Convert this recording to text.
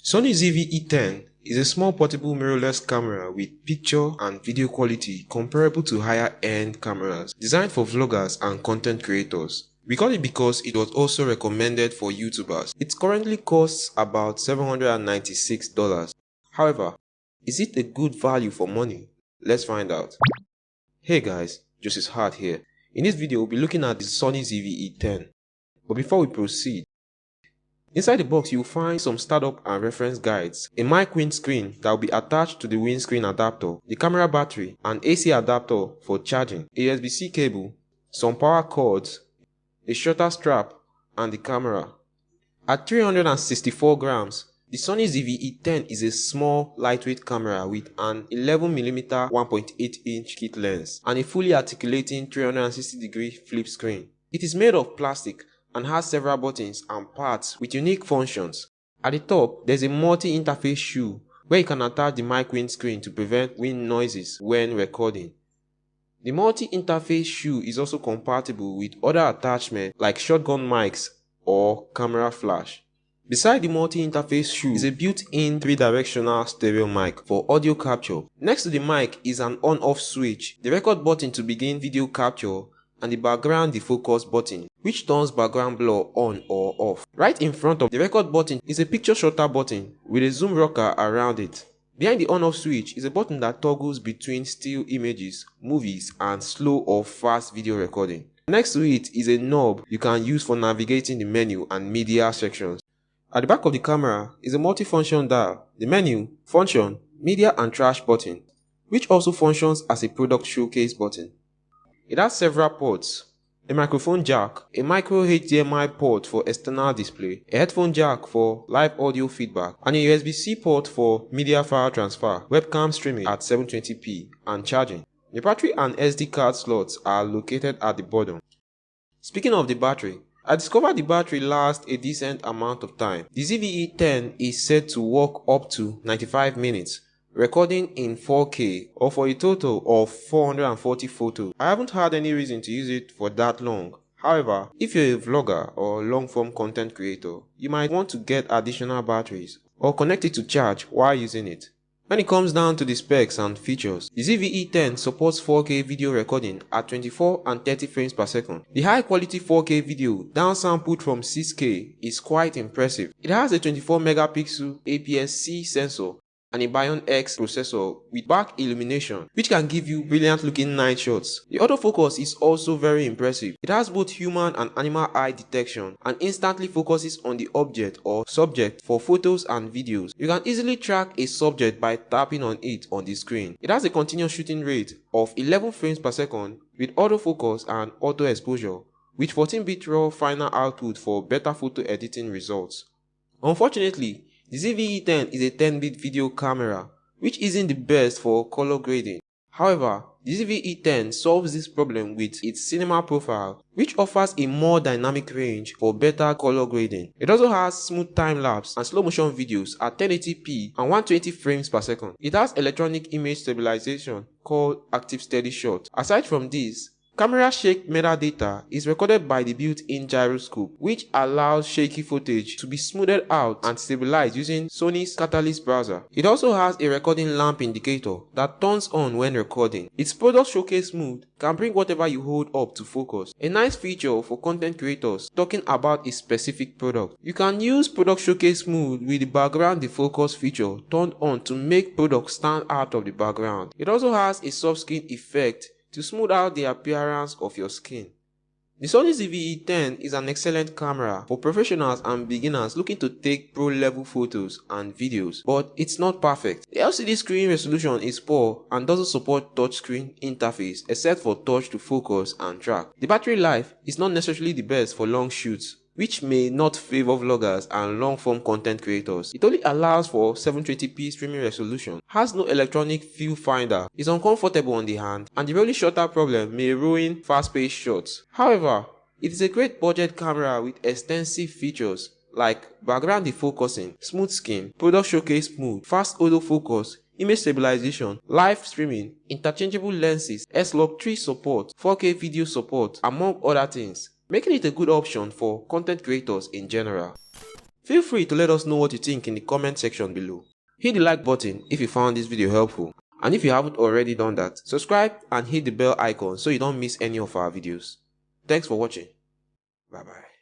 Sony ZV-E10 is a small portable mirrorless camera with picture and video quality comparable to higher-end cameras, designed for vloggers and content creators. We got it because it was also recommended for YouTubers. It currently costs about $796. However, is it a good value for money? Let's find out. Hey guys, Justice Hart here. In this video, we'll be looking at the Sony ZV-E10. But before we proceed, inside the box you'll find some startup and reference guides, a mic windscreen that will be attached to the windscreen adapter, the camera battery, an AC adapter for charging, a USB-C cable, some power cords, a shutter strap, and the camera. At 364 grams, the Sony ZV-E10 is a small, lightweight camera with an 11mm 1.8-inch kit lens and a fully articulating 360-degree flip screen. It is made of plastic and has several buttons and parts with unique functions. At the top, there's a multi-interface shoe where you can attach the mic windscreen to prevent wind noises when recording. The multi-interface shoe is also compatible with other attachments like shotgun mics or camera flash. Beside the multi-interface shoe is a built-in 3-directional stereo mic for audio capture. Next to the mic is an on-off switch, the record button to begin video capture, and the background defocus button, which turns background blur on or off. Right in front of the record button is a picture shutter button with a zoom rocker around it. Behind the on-off switch is a button that toggles between still images, movies, and slow or fast video recording. Next to it is a knob you can use for navigating the menu and media sections. At the back of the camera is a multifunction dial, the menu, function, media and trash button, which also functions as a product showcase button. It has several ports, a microphone jack, a micro HDMI port for external display, a headphone jack for live audio feedback, and a USB-C port for media file transfer, webcam streaming at 720p, and charging. The battery and SD card slots are located at the bottom. Speaking of the battery, I discovered the battery lasts a decent amount of time. The ZV-E10 is said to work up to 95 minutes, recording in 4K or for a total of 440 photos. I haven't had any reason to use it for that long. However, if you're a vlogger or long-form content creator, you might want to get additional batteries or connect it to charge while using it. When it comes down to the specs and features, the ZV-E10 supports 4K video recording at 24 and 30 frames per second. The high quality 4K video downsampled from 6K is quite impressive. It has a 24 megapixel APS-C sensor and a Bion X processor with back illumination, which can give you brilliant looking night shots. The autofocus is also very impressive. It has both human and animal eye detection and instantly focuses on the object or subject for photos and videos. You can easily track a subject by tapping on it on the screen. It has a continuous shooting rate of 11 frames per second with autofocus and auto exposure, with 14-bit raw final output for better photo editing results. Unfortunately, the ZV-E10 is a 10-bit video camera, which isn't the best for color grading. However, the ZV-E10 solves this problem with its cinema profile, which offers a more dynamic range for better color grading. It also has smooth time-lapse and slow-motion videos at 1080p and 120 frames per second. It has electronic image stabilization called Active Steady Shot. Aside from this, camera shake metadata is recorded by the built-in gyroscope, which allows shaky footage to be smoothed out and stabilized using Sony's Catalyst browser. It also has a recording lamp indicator that turns on when recording. Its product showcase mode can bring whatever you hold up to focus, a nice feature for content creators talking about a specific product. You can use product showcase mode with the background defocus feature turned on to make products stand out of the background. It also has a soft skin effect to smooth out the appearance of your skin. The Sony ZV-E10 is an excellent camera for professionals and beginners looking to take pro-level photos and videos, but it's not perfect. The LCD screen resolution is poor and doesn't support touchscreen interface except for touch to focus and track. The battery life is not necessarily the best for long shoots, which may not favor vloggers and long-form content creators. It only allows for 720p streaming resolution, has no electronic viewfinder, is uncomfortable on the hand, and the rolling shutter problem may ruin fast-paced shots. However, it is a great budget camera with extensive features like background defocusing, smooth skin, product showcase mode, fast autofocus, image stabilization, live streaming, interchangeable lenses, S-Log 3 support, 4K video support, among other things, making it a good option for content creators in general. Feel free to let us know what you think in the comment section below. Hit the like button if you found this video helpful, and if you haven't already done that, subscribe and hit the bell icon so you don't miss any of our videos. Thanks for watching. Bye bye.